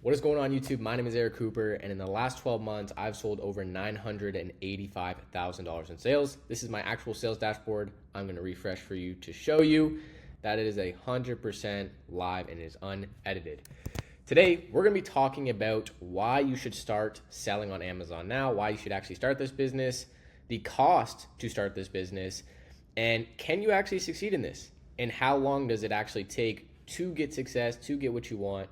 What is going on, YouTube? My name is Eric Cooper, and in the last 12 months, I've sold over $985,000 in sales. This is my actual sales dashboard. I'm going to refresh for you to show you that it is 100% live and is unedited. Today, we're going to be talking about why you should start selling on Amazon now, why you should actually start this business, the cost to start this business, and can you actually succeed in this? And how long does it actually take to get success, to get what you want?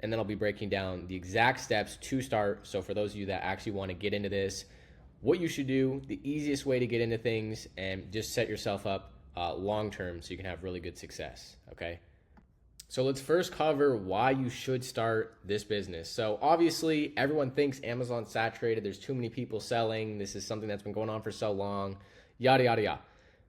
And then I'll be breaking down the exact steps to start. So for those of you that actually want to get into this, what you should do, the easiest way to get into things, and just set yourself up long-term so you can have really good success, okay? So let's first cover why you should start this business. So obviously everyone thinks Amazon's saturated. There's too many people selling. This is something that's been going on for so long, yada, yada, yada.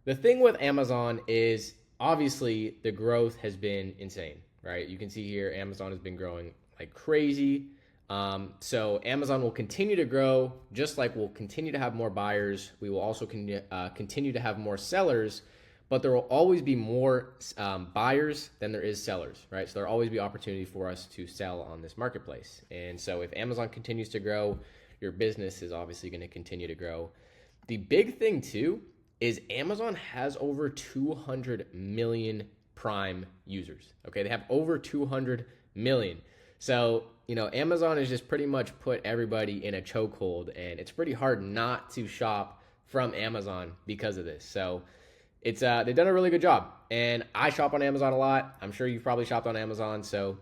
The thing with Amazon is obviously the growth has been insane, right? You can see here, Amazon has been growing like crazy. So Amazon will continue to grow, just like we'll continue to have more buyers. We will also continue to have more sellers, but there will always be more buyers than there is sellers, right? So there'll always be opportunity for us to sell on this marketplace. And so if Amazon continues to grow, your business is obviously going to continue to grow. The big thing too is Amazon has over 200 million Prime users. Okay, they have over 200 million. So, Amazon has just pretty much put everybody in a chokehold, and it's pretty hard not to shop from Amazon because of this. So, it's they've done a really good job. And I shop on Amazon a lot. I'm sure you've probably shopped on Amazon. So,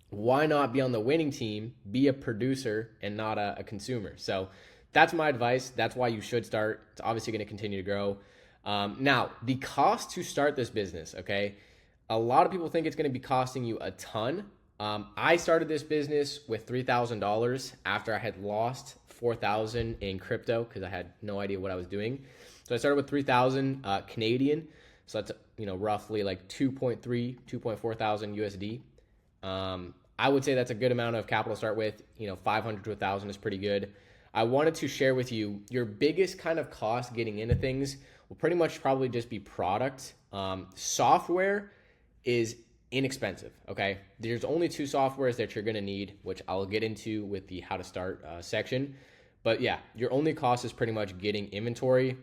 why not be on the winning team, be a producer and not a consumer? So, that's my advice. That's why you should start. It's obviously going to continue to grow. Now, the cost to start this business, okay? A lot of people think it's going to be costing you a ton. I started this business with $3,000 after I had lost $4,000 in crypto because I had no idea what I was doing. So I started with 3,000 Canadian. So that's roughly like 2.4 thousand USD. I would say that's a good amount of capital to start with. 500 to 1,000 is pretty good. I wanted to share with you your biggest kind of cost getting into things will pretty much probably just be product. Software is inexpensive, okay? There's only two softwares that you're gonna need, which I'll get into with the how to start section. But yeah, your only cost is pretty much getting inventory.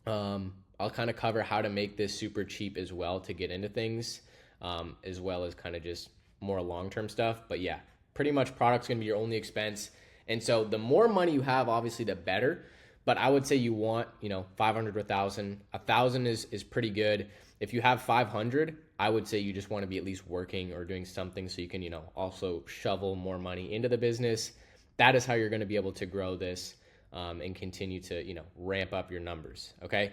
I'll kind of cover how to make this super cheap as well to get into things, as well as kind of just more long-term stuff. But yeah, pretty much product's gonna be your only expense. And so the more money you have, obviously the better. But I would say you want, 500 to 1,000. 1,000 is pretty good. If you have 500, I would say you just want to be at least working or doing something so you can, also shovel more money into the business. That is how you're going to be able to grow this and continue to, ramp up your numbers. Okay.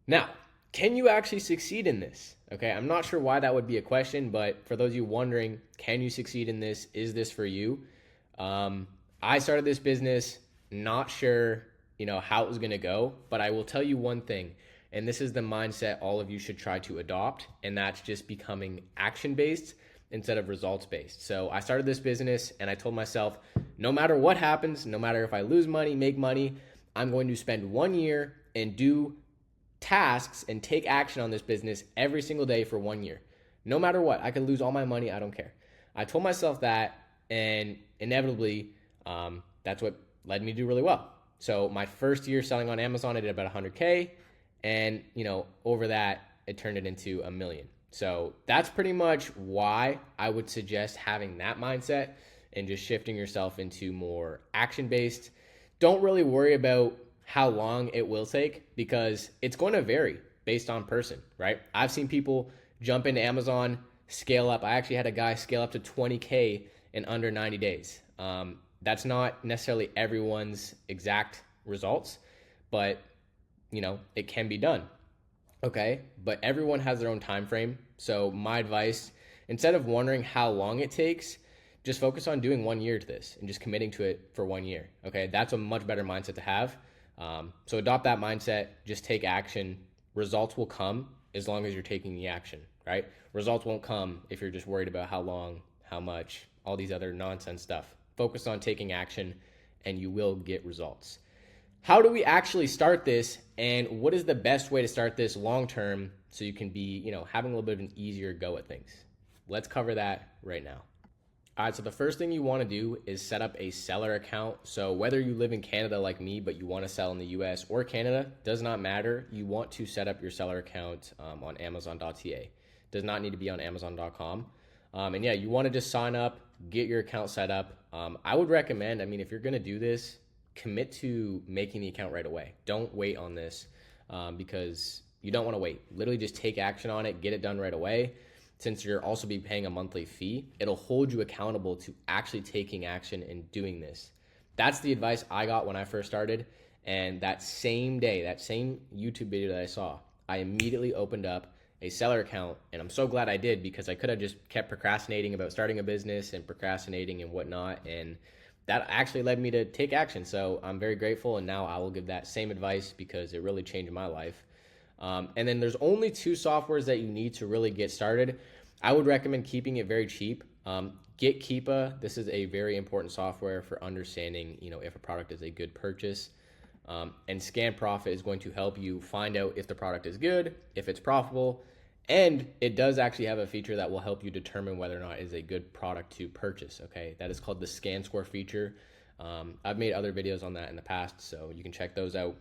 Now, can you actually succeed in this? Okay. I'm not sure why that would be a question, but for those of you wondering, can you succeed in this? Is this for you? I started this business, not sure, how it was going to go, but I will tell you one thing. And this is the mindset all of you should try to adopt, and that's just becoming action-based instead of results-based. So I started this business, and I told myself, no matter what happens, no matter if I lose money, make money, I'm going to spend 1 year and do tasks and take action on this business every single day for 1 year. No matter what, I could lose all my money, I don't care. I told myself that, and inevitably, that's what led me to do really well. So my first year selling on Amazon, I did about 100K. And, over that, it turned it into $1 million. So that's pretty much why I would suggest having that mindset and just shifting yourself into more action-based. Don't really worry about how long it will take because it's going to vary based on person, right? I've seen people jump into Amazon, scale up. I actually had a guy scale up to 20K in under 90 days. That's not necessarily everyone's exact results, but it can be done. Okay. But everyone has their own time frame. So my advice, instead of wondering how long it takes, just focus on doing 1 year to this and just committing to it for 1 year. Okay. That's a much better mindset to have. So adopt that mindset, just take action. Results will come as long as you're taking the action, right? Results won't come if you're just worried about how long, how much, all these other nonsense stuff. Focus on taking action and you will get results. How do we actually start this, and what is the best way to start this long term so you can be, having a little bit of an easier go at things? Let's cover that right now. All right, so the first thing you want to do is set up a seller account. So whether you live in Canada like me, but you want to sell in the US or Canada, does not matter. You want to set up your seller account on Amazon.ca. Does not need to be on Amazon.com. And yeah, you want to just sign up, get your account set up. I would recommend, if you're going to do this, commit to making the account right away. Don't wait on this because you don't want to wait. Literally just take action on it, get it done right away. Since you're also be paying a monthly fee, it'll hold you accountable to actually taking action and doing this. That's the advice I got when I first started. And that same day, that same YouTube video that I saw, I immediately opened up a seller account. And I'm so glad I did, because I could have just kept procrastinating about starting a business and procrastinating and whatnot. And that actually led me to take action. So I'm very grateful. And now I will give that same advice because it really changed my life. And then there's only 2 softwares that you need to really get started. I would recommend keeping it very cheap. Get Keepa. This is a very important software for understanding, if a product is a good purchase. And Scan Profit is going to help you find out if the product is good, if it's profitable, and it does actually have a feature that will help you determine whether or not it is a good product to purchase. Okay, that is called the Scan Score feature. I've made other videos on that in the past, so you can check those out.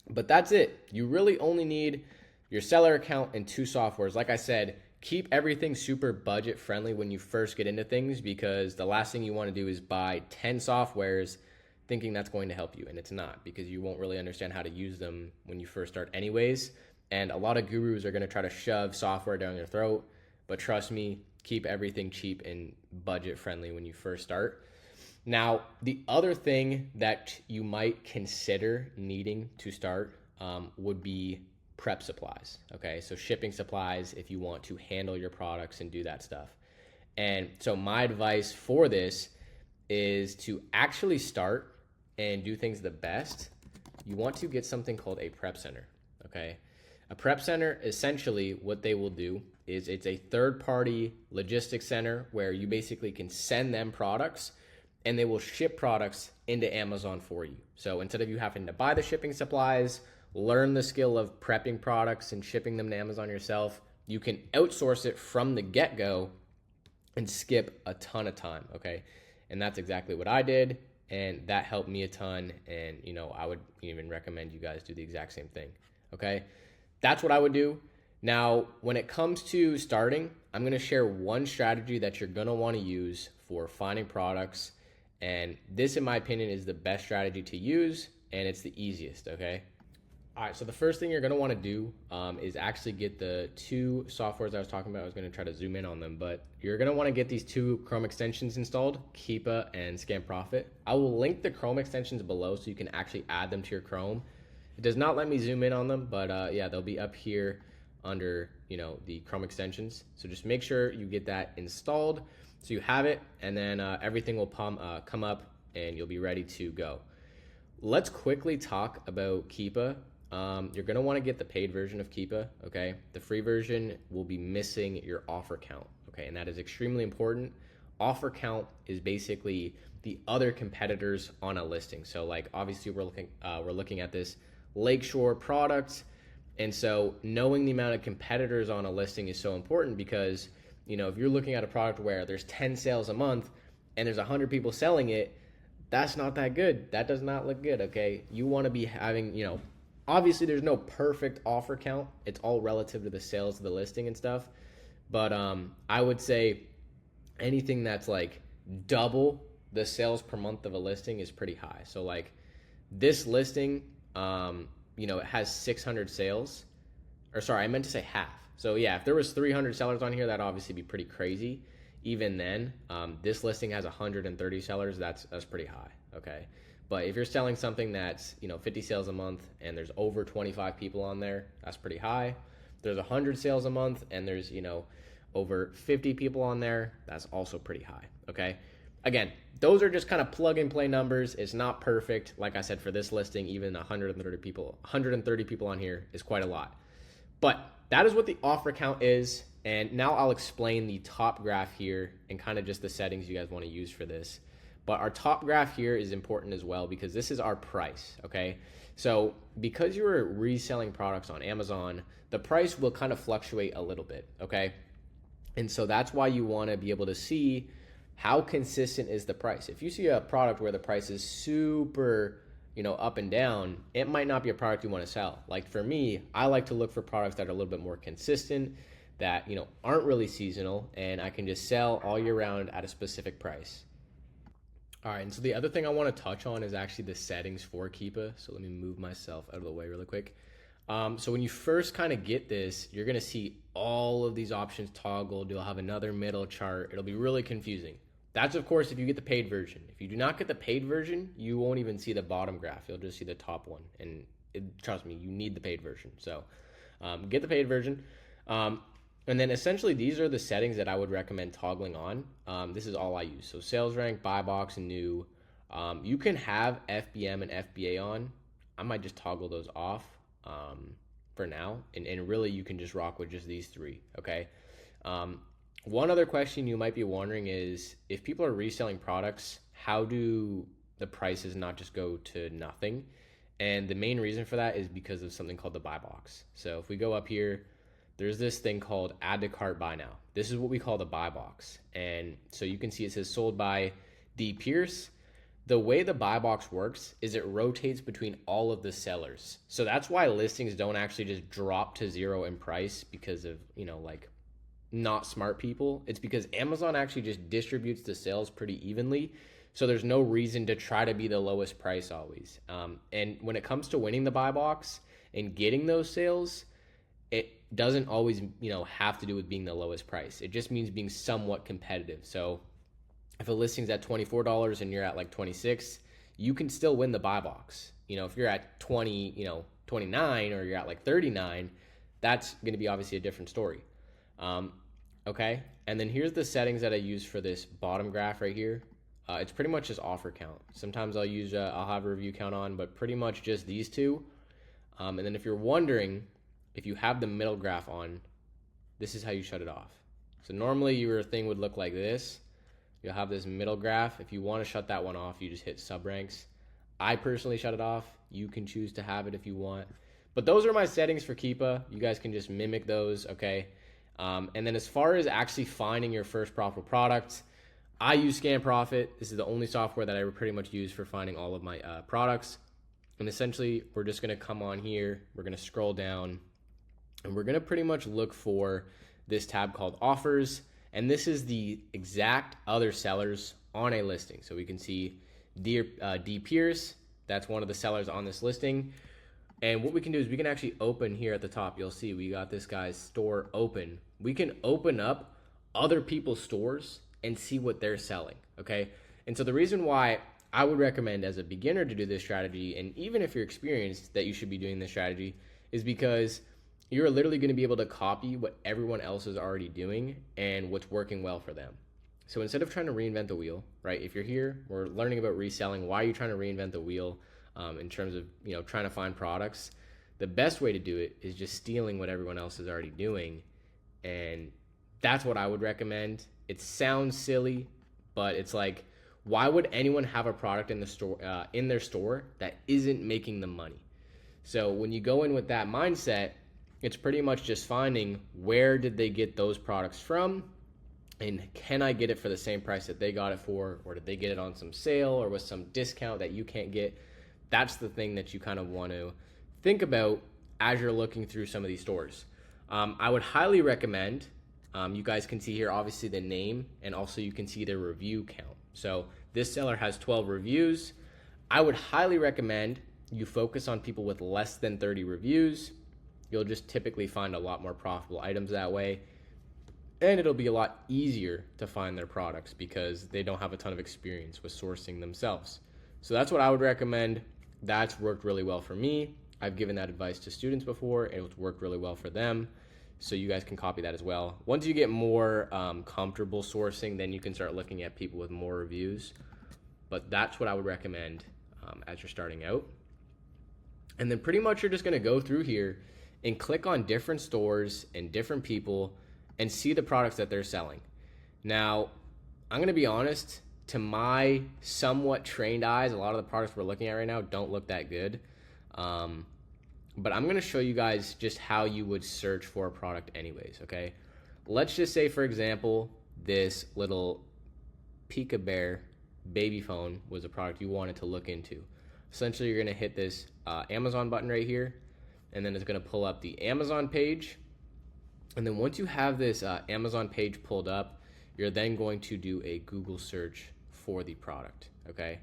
But that's it. You really only need your seller account and 2 softwares. Like I said, keep everything super budget friendly when you first get into things, because the last thing you want to do is buy 10 softwares thinking that's going to help you, and it's not, because you won't really understand how to use them when you first start anyways. And a lot of gurus are going to try to shove software down your throat, but trust me, keep everything cheap and budget friendly when you first start. Now, the other thing that you might consider needing to start would be prep supplies. Okay, so shipping supplies if you want to handle your products and do that stuff. And so my advice for this is to actually start and do things the best. You want to get something called a prep center. Okay, a prep center, essentially what they will do is it's a third-party logistics center where you basically can send them products and they will ship products into Amazon for you. So instead of you having to buy the shipping supplies, learn the skill of prepping products and shipping them to Amazon yourself, you can outsource it from the get-go and skip a ton of time, okay? And that's exactly what I did, and that helped me a ton. And, I would even recommend you guys do the exact same thing, okay? That's what I would do. Now, when it comes to starting, I'm gonna share one strategy that you're gonna wanna use for finding products. And this, in my opinion, is the best strategy to use, and it's the easiest, okay? All right, so the first thing you're gonna wanna do is actually get the 2 softwares I was talking about. I was gonna try to zoom in on them, but you're gonna wanna get these 2 Chrome extensions installed, Keepa and Scan Profit. I will link the Chrome extensions below so you can actually add them to your Chrome. It does not let me zoom in on them, but yeah, they'll be up here under, the Chrome extensions. So just make sure you get that installed so you have it, and then everything will come up and you'll be ready to go. Let's quickly talk about Keepa. You're gonna wanna get the paid version of Keepa, okay? The free version will be missing your offer count, okay? And that is extremely important. Offer count is basically the other competitors on a listing. So like, obviously we're looking at this Lakeshore product. And so knowing the amount of competitors on a listing is so important, because if you're looking at a product where there's 10 sales a month and there's 100 people selling it, that's not that good. That does not look good, okay? You want to be having, obviously there's no perfect offer count. It's all relative to the sales of the listing and stuff. But I would say anything that's like double the sales per month of a listing is pretty high. So like this listing, it has 600 sales, or sorry, I meant to say half. So yeah, if there was 300 sellers on here, that'd obviously be pretty crazy. Even then, this listing has 130 sellers. That's pretty high, okay? But if you're selling something that's 50 sales a month and there's over 25 people on there, that's pretty high. If there's 100 sales a month and there's over 50 people on there, that's also pretty high, okay? Again, those are just kind of plug and play numbers. It's not perfect. Like I said, for this listing, even 130 people on here is quite a lot. But that is what the offer count is. And now I'll explain the top graph here and kind of just the settings you guys want to use for this. But our top graph here is important as well, because this is our price, okay? So because you're reselling products on Amazon, the price will kind of fluctuate a little bit, okay? And so that's why you want to be able to see how consistent is the price? If you see a product where the price is super, up and down, it might not be a product you want to sell. Like for me, I like to look for products that are a little bit more consistent, that, aren't really seasonal, and I can just sell all year round at a specific price. All right, and so the other thing I want to touch on is actually the settings for Keepa. So let me move myself out of the way really quick. So when you first kind of get this, you're going to see all of these options toggled. You'll have another middle chart. It'll be really confusing. That's, of course, if you get the paid version. If you do not get the paid version, you won't even see the bottom graph. You'll just see the top one. And trust me, you need the paid version. So get the paid version. And then essentially these are the settings that I would recommend toggling on. This is all I use. So sales rank, buy box, and new. You can have FBM and FBA on. I might just toggle those off for now. And really you can just rock with just these three, okay? One other question you might be wondering is, if people are reselling products, how do the prices not just go to nothing? And the main reason for that is because of something called the buy box. So if we go up here, there's this thing called add to cart buy now. This is what we call the buy box. And so you can see it says sold by D. Pierce. The way the buy box works is it rotates between all of the sellers. So that's why listings don't actually just drop to zero in price because of, not smart people. It's because Amazon actually just distributes the sales pretty evenly. So there's no reason to try to be the lowest price always. And when it comes to winning the buy box and getting those sales, it doesn't always, have to do with being the lowest price. It just means being somewhat competitive. So if a listing's at $24 and you're at like 26, you can still win the buy box. If you're at 29 or you're at like 39, that's going to be obviously a different story. Okay. And then here's the settings that I use for this bottom graph right here. It's pretty much just offer count. Sometimes I'll have a review count on, but pretty much just these two. And then if you're wondering, if you have the middle graph on, this is how you shut it off. So normally your thing would look like this. You'll have this middle graph. If you want to shut that one off, you just hit sub ranks. I personally shut it off. You can choose to have it if you want. But those are my settings for Keepa. You guys can just mimic those, okay? And then as far as actually finding your first profitable product, I use Scan Profit. This is the only software that I pretty much use for finding all of my products. And essentially, we're just going to come on here. We're going to scroll down. And we're going to pretty much look for this tab called Offers. And this is the exact other sellers on a listing. So we can see D. Pierce. That's one of the sellers on this listing. And what we can do is we can actually open here at the top. You'll see we got this guy's store open. We can open up other people's stores and see what they're selling, okay? And so the reason why I would recommend as a beginner to do this strategy, and even if you're experienced that you should be doing this strategy, is because you're literally going to be able to copy what everyone else is already doing and what's working well for them. So instead of trying to reinvent the wheel, right? If you're here, we're learning about reselling. Why are you trying to reinvent the wheel in terms of, trying to find products? The best way to do it is just stealing what everyone else is already doing. And that's what I would recommend. It sounds silly, but it's like, why would anyone have a product in the store, in their store that isn't making them money? So when you go in with that mindset, it's pretty much just finding where did they get those products from, and can I get it for the same price that they got it for, or did they get it on some sale or with some discount that you can't get? That's the thing that you kind of want to think about as you're looking through some of these stores. I would highly recommend, you guys can see here obviously the name, and also you can see the review count. So this seller has 12 reviews. I would highly recommend you focus on people with less than 30 reviews. You'll just typically find a lot more profitable items that way. And it'll be a lot easier to find their products because they don't have a ton of experience with sourcing themselves. So that's what I would recommend. That's worked really well for me. I've given that advice to students before, and it's worked really well for them. So you guys can copy that as well. Once you get more comfortable sourcing, then you can start looking at people with more reviews. But that's what I would recommend as you're starting out. And then pretty much you're just going to go through here and click on different stores and different people and see the products that they're selling. Now, I'm going to be honest, to my somewhat trained eyes, a lot of the products we're looking at right now don't look that good. But I'm going to show you guys just how you would search for a product anyways, okay? Let's just say, for example, this little Pika Bear baby phone was a product you wanted to look into. Essentially, you're going to hit this Amazon button right here, and then it's going to pull up the Amazon page. And then once you have this Amazon page pulled up, you're then going to do a Google search for the product, okay?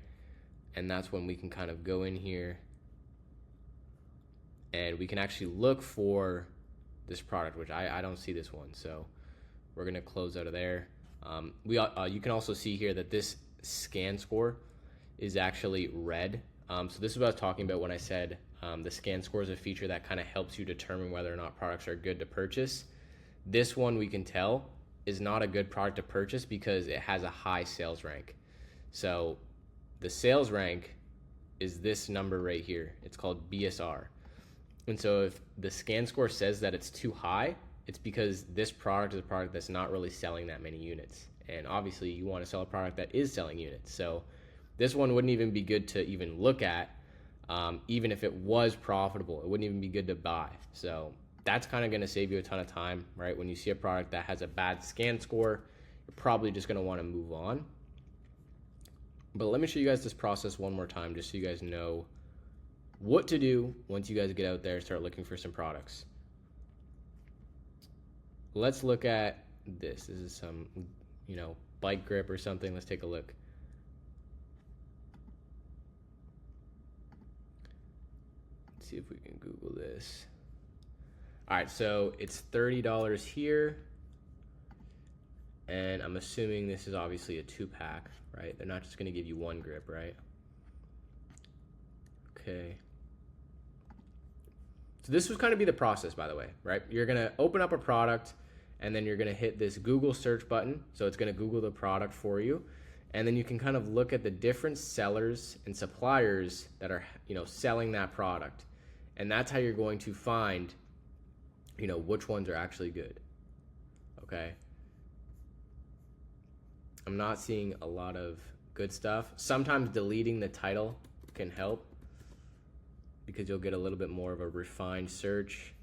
And that's when we can kind of go in here and we can actually look for this product, which I don't see this one. So we're going to close out of there. You can also see here that this scan score is actually red. So this is what I was talking about when I said the scan score is a feature that kind of helps you determine whether or not products are good to purchase. This one, we can tell, is not a good product to purchase because it has a high sales rank. So the sales rank is this number right here. It's called BSR. And so if the scan score says that it's too high, it's because this product is a product that's not really selling that many units. And obviously you want to sell a product that is selling units. So this one wouldn't even be good to even look at, even if it was profitable. It wouldn't even be good to buy. So that's kind of going to save you a ton of time, right? When you see a product that has a bad scan score, you're probably just going to want to move on. But let me show you guys this process one more time just so you guys know what to do once you guys get out there and start looking for some products. Let's look at this. This is some, bike grip or something. Let's take a look. Let's see if we can Google this. All right, so it's $30 here. And I'm assuming this is obviously a 2-pack, right? They're not just gonna give you one grip, right? Okay. So this was kind of be the process, by the way, right? You're gonna open up a product and then you're gonna hit this Google search button. So it's gonna Google the product for you. And then you can kind of look at the different sellers and suppliers that are, selling that product. And that's how you're going to find, which ones are actually good, okay? I'm not seeing a lot of good stuff. Sometimes deleting the title can help because you'll get a little bit more of a refined search.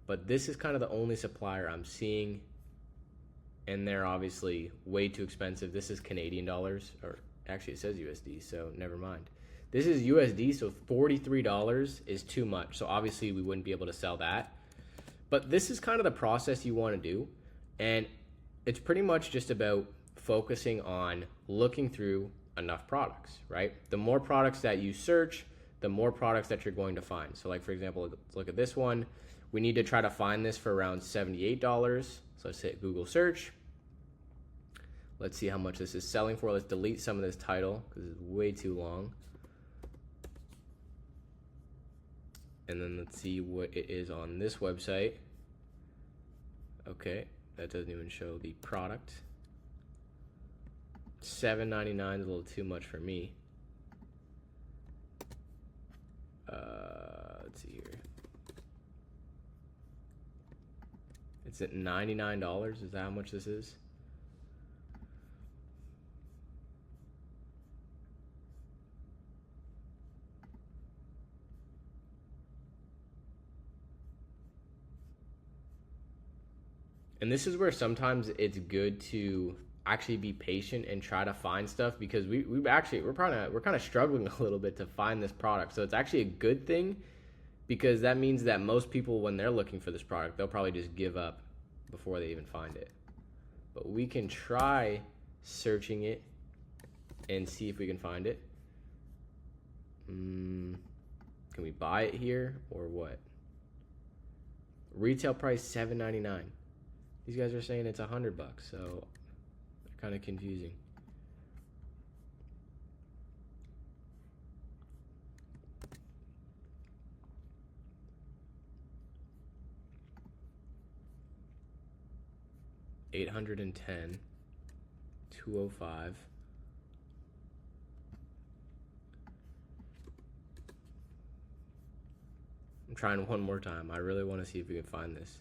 But this is kind of the only supplier I'm seeing, and they're obviously way too expensive. This is Canadian dollars, or actually it says USD, so never mind. This is USD, so $43 is too much. So obviously we wouldn't be able to sell that. But this is kind of the process you want to do. And it's pretty much just about focusing on looking through enough products, right? The more products that you search, the more products that you're going to find. So like, for example, let's look at this one. We need to try to find this for around $78. So let's hit Google search. Let's see how much this is selling for. Let's delete some of this title because it's way too long. And then let's see what it is on this website. Okay, that doesn't even show the product. $7.99 is a little too much for me. Let's see here. It's at $99. Is that how much this is? And this is where sometimes it's good to actually be patient and try to find stuff, because we're kind of struggling a little bit to find this product. So it's actually a good thing, because that means that most people, when they're looking for this product, they'll probably just give up before they even find it. But we can try searching it and see if we can find it. Can we buy it here or what? Retail price $7.99. These guys are saying it's $100, so they're kind of confusing. $810, $205. I'm trying one more time. I really want to see if we can find this.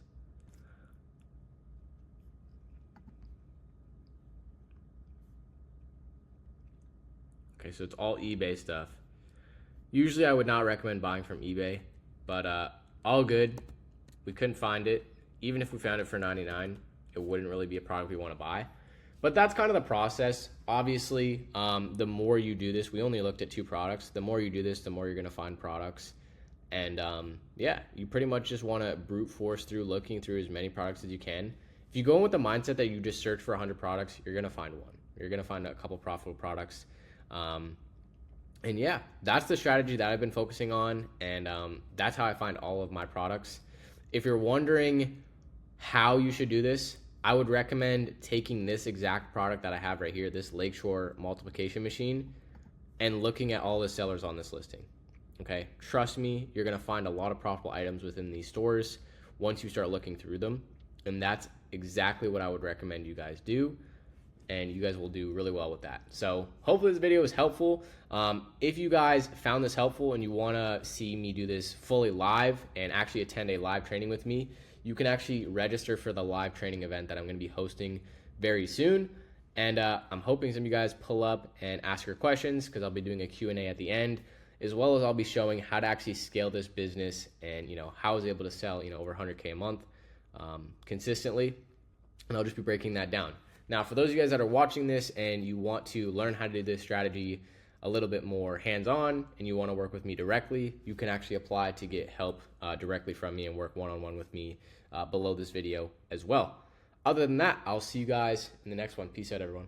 Okay, so it's all eBay stuff. Usually I would not recommend buying from eBay, but all good. We couldn't find it. Even if we found it for $99, it wouldn't really be a product we want to buy. But that's kind of the process. Obviously, the more you do this, we only looked at 2 products. The more you do this, the more you're going to find products. And yeah, you pretty much just want to brute force through looking through as many products as you can. If you go in with the mindset that you just search for 100 products, you're going to find one. You're going to find a couple profitable products. And yeah, that's the strategy that I've been focusing on. And that's how I find all of my products. If you're wondering how you should do this, I would recommend taking this exact product that I have right here, this Lakeshore multiplication machine, and looking at all the sellers on this listing. Okay, trust me, you're gonna find a lot of profitable items within these stores once you start looking through them. And that's exactly what I would recommend you guys do. And you guys will do really well with that. So hopefully this video was helpful. If you guys found this helpful and you wanna see me do this fully live and actually attend a live training with me, you can actually register for the live training event that I'm going to be hosting very soon. And I'm hoping some of you guys pull up and ask your questions, because I'll be doing a Q&A at the end, as well as I'll be showing how to actually scale this business and, how I was able to sell, over 100K a month consistently. And I'll just be breaking that down. Now, for those of you guys that are watching this and you want to learn how to do this strategy a little bit more hands-on and you want to work with me directly, you can actually apply to get help directly from me and work one-on-one with me below this video as well. Other than that, I'll see you guys in the next one. Peace out, everyone.